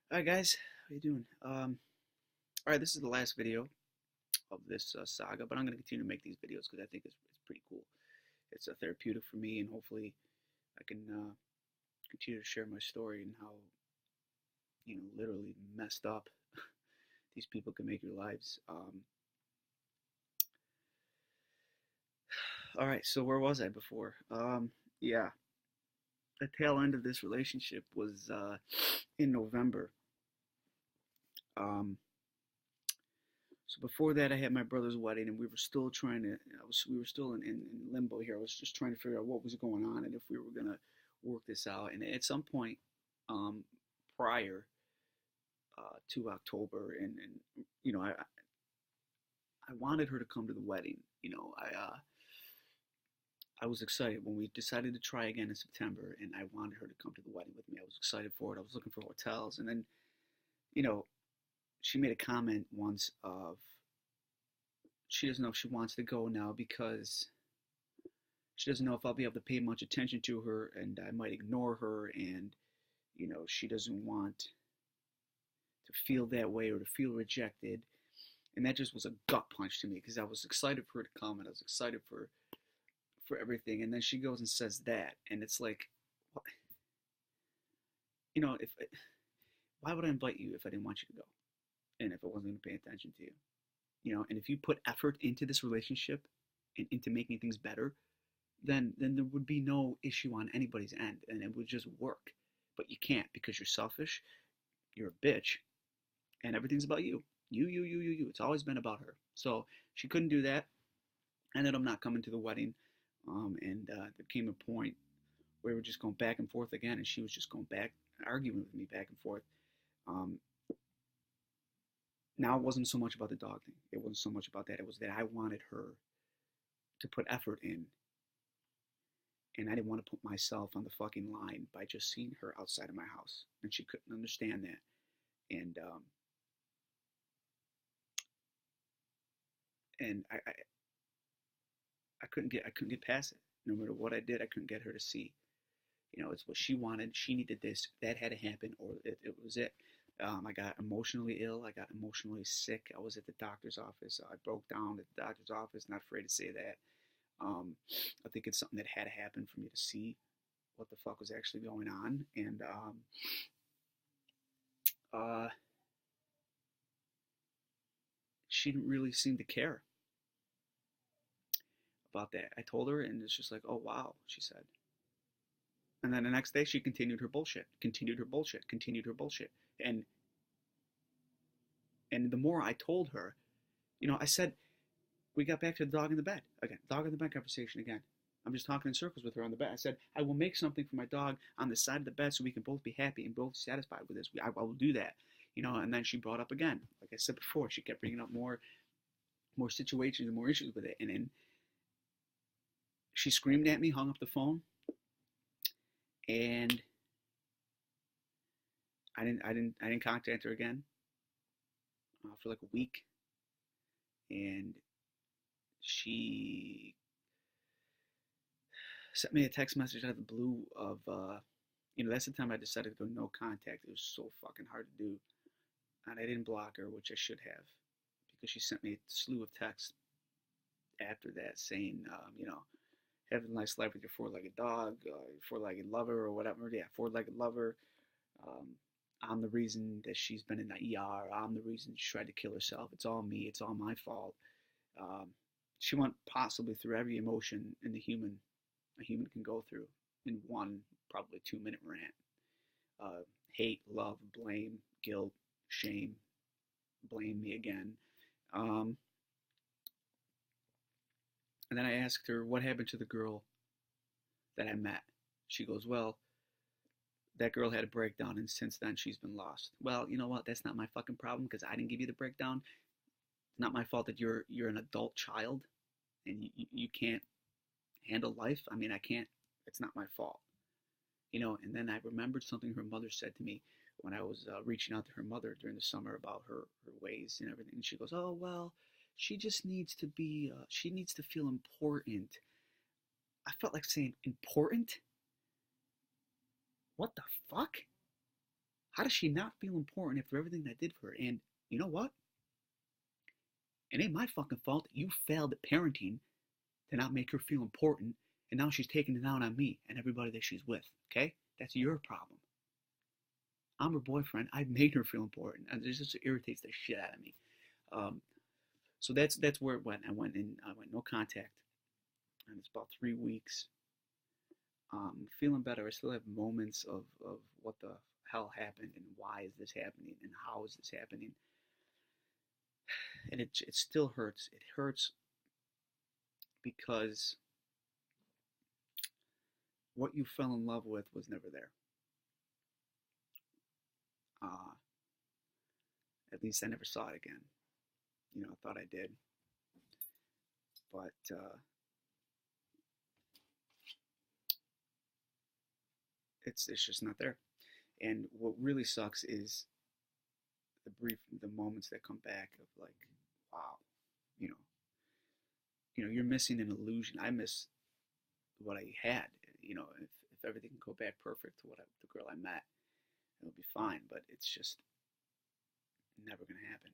Hi guys, how you doing? All right, this is the last video of this saga, but I'm going to continue to make these videos because I think it's pretty cool. It's therapeutic for me, and hopefully I can continue to share my story and how literally messed up these people can make your lives. All right, so where was I before? Yeah, the tail end of this relationship was in November. Um, So before that, I had my brother's wedding, and we were still trying to. We were still in limbo here. I was just trying to figure out what was going on and if we were gonna work this out. And at some point, um, prior to October, and I wanted her to come to the wedding. I was excited when we decided to try again in September, and I wanted her to come to the wedding with me. I was excited for it. I was looking for hotels, and then you know she made a comment once of she doesn't know if she wants to go now because she doesn't know if I'll be able to pay much attention to her and I might ignore her, and she doesn't want to feel that way or to feel rejected. And that just was a gut punch to me because I was excited for her to come and I was excited for everything, and then she goes and says that, and it's like, what? If why would I invite you if I didn't want you to go and if I wasn't going to pay attention to you? And if you put effort into this relationship and into making things better, then there would be no issue on anybody's end and it would just work. But you can't because you're selfish, you're a bitch, and everything's about you. You. It's always been about her. So she couldn't do that. I ended up not coming to the wedding. And there came a point where we were just going back and forth again, and she was just going back, arguing with me back and forth. Um, Now it wasn't so much about the dog thing. It wasn't so much about that. It was that I wanted her to put effort in, and I didn't want to put myself on the fucking line by just seeing her outside of my house, and she couldn't understand that. And I couldn't get past it. No matter what I did, I couldn't get her to see. It's what she wanted. She needed this. That had to happen, or it was it. I got emotionally ill. I got emotionally sick. I was at the doctor's office. I broke down at the doctor's office. Not afraid to say that. Um, I think it's something that had to happen for me to see what the fuck was actually going on. And uh, she didn't really seem to care about that. I told her, and it's just like, oh wow, she said. And then the next day, she continued her bullshit, continued her bullshit, continued her bullshit. And the more I told her, I said, we got back to the dog in the bed again, dog in the bed conversation again. I'm just talking in circles with her on the bed. I said, I will make something for my dog on the side of the bed so we can both be happy and both satisfied with this. I will do that. And then she brought up again, like I said before, she kept bringing up more situations and more issues with it. And then she screamed at me, hung up the phone, and I didn't contact her again for like a week. And she sent me a text message out of the blue of that's the time I decided to go no contact. It was so fucking hard to do, and I didn't block her, which I should have, because she sent me a slew of texts after that saying, have a nice life with your four-legged dog, your four-legged lover, or whatever. Yeah, four-legged lover. Um, I'm the reason that she's been in the ER. I'm the reason she tried to kill herself. It's all me. It's all my fault. Um, she went possibly through every emotion a human can go through in one probably 2 minute rant. Hate, love, blame, guilt, shame, blame me again. Um, and then I asked her what happened to the girl that I met. She goes, well, that girl had a breakdown, and since then she's been lost. Well, you know what? That's not my fucking problem because I didn't give you the breakdown. It's not my fault that you're an adult child and you can't handle life. I mean, I can't. It's not my fault. And then I remembered something her mother said to me when I was reaching out to her mother during the summer about her ways and everything. And she goes, oh, well, she just needs to be, she needs to feel important. I felt like saying, important? What the fuck? How does she not feel important after everything I did for her? And you know what? It ain't my fucking fault you failed at parenting to not make her feel important, and now she's taking it out on me and everybody that she's with, okay? That's your problem. I'm her boyfriend. I've made her feel important, and it just irritates the shit out of me. Um, so that's where it went. I went no contact, and it's about 3 weeks. Feeling better. I still have moments of what the hell happened and why is this happening and how is this happening, and it still hurts. It hurts because what you fell in love with was never there. Uh, at least I never saw it again. You know, I thought I did, but it's just not there. And what really sucks is the moments that come back of like, wow, you know, you're missing an illusion. I miss what I had. You know, if everything can go back perfect to the girl I met, it'll be fine. But it's just never gonna happen.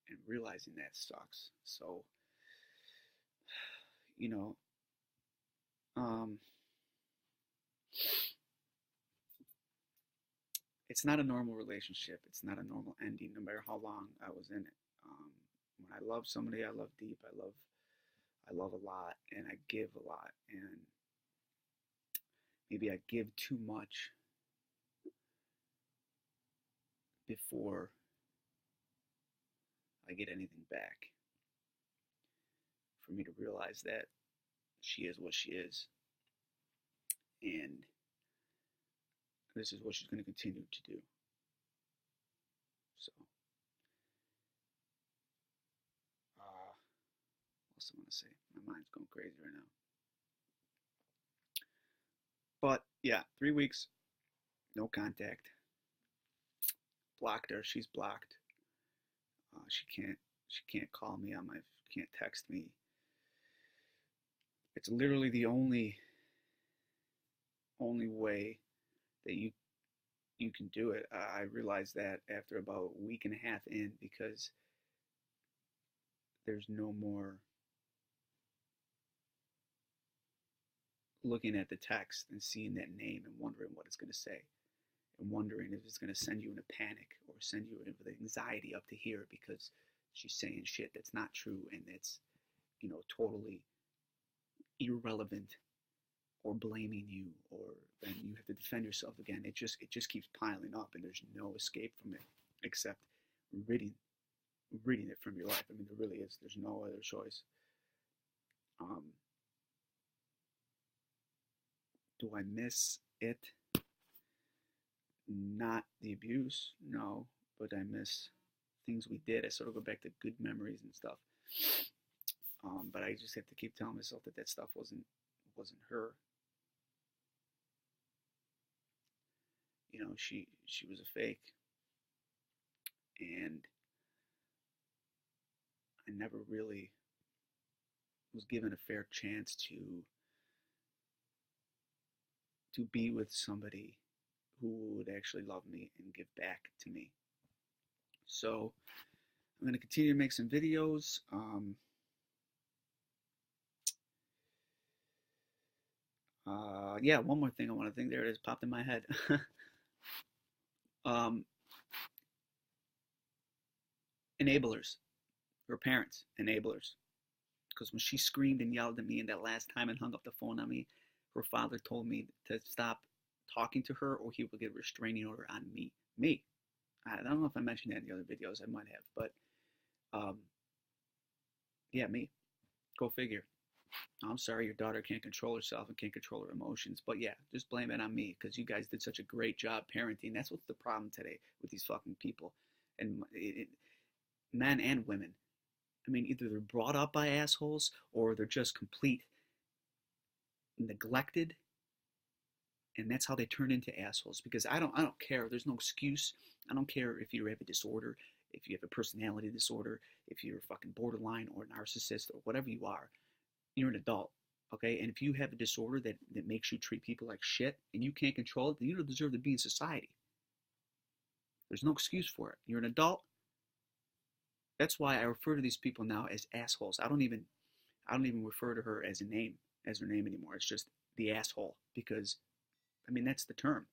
And realizing that sucks. So, you know, um, it's not a normal relationship. It's not a normal ending, no matter how long I was in it. When I love somebody, I love deep. I love a lot, and I give a lot, and maybe I give too much before I get anything back. For me to realize that she is what she is, and this is what she's going to continue to do. So, what else I want to say? My mind's going crazy right now. But yeah, 3 weeks, no contact. Blocked her. She's blocked. She can't call me on my. Can't text me. It's literally the only way that you can do it. I realized that after about a week and a half in, because there's no more looking at the text and seeing that name and wondering what it's going to say, and wondering if it's going to send you into panic or send you into the anxiety up to here because she's saying shit that's not true and that's, totally irrelevant, or blaming you, or then you have to defend yourself again. It just keeps piling up, and there's no escape from it except ridding it from your life. I mean, there really is. There's no other choice. Do I miss it? Not the abuse, no, but I miss things we did. I sort of go back to good memories and stuff. But I just have to keep telling myself that stuff wasn't her. She was a fake, and I never really was given a fair chance to be with somebody who would actually love me and give back to me. So I'm going to continue to make some videos. Yeah, one more thing I want to think. There it is, popped in my head. Enablers. Her parents, enablers. Because when she screamed and yelled at me and that last time and hung up the phone on me, her father told me to stop talking to her or he would get a restraining order on me. Me. I don't know if I mentioned that in the other videos. I might have. But, yeah, me. Go figure. I'm sorry your daughter can't control herself and can't control her emotions. But yeah, just blame it on me because you guys did such a great job parenting. That's what's the problem today with these fucking people. And men and women. I mean, either they're brought up by assholes or they're just complete neglected. And that's how they turn into assholes. Because I don't care. There's no excuse. I don't care if you have a disorder, if you have a personality disorder, if you're fucking borderline or narcissist or whatever you are. You're an adult, okay? And if you have a disorder that makes you treat people like shit and you can't control it, then you don't deserve to be in society. There's no excuse for it. You're an adult. That's why I refer to these people now as assholes. I don't even refer to her as her name anymore. It's just the asshole, because I mean that's the term.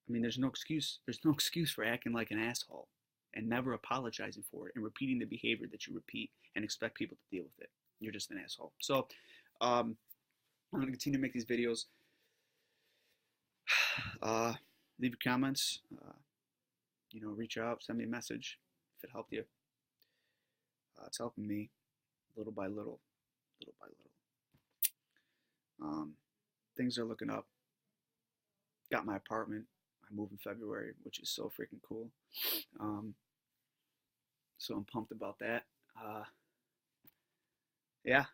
I mean, there's no excuse. There's no excuse for acting like an asshole and never apologizing for it and repeating the behavior that you repeat and expect people to deal with it. You're just an asshole. So I'm going to continue to make these videos. Leave your comments. Reach out, send me a message if it helped you. It's helping me little by little, little by little. Things are looking up. Got my apartment. I move in February, which is so freaking cool. So I'm pumped about that. Yeah.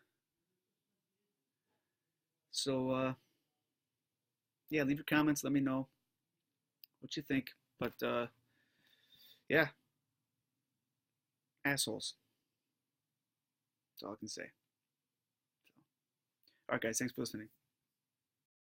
So yeah, leave your comments. Let me know what you think. But yeah, assholes. That's all I can say. So, all right, guys. Thanks for listening.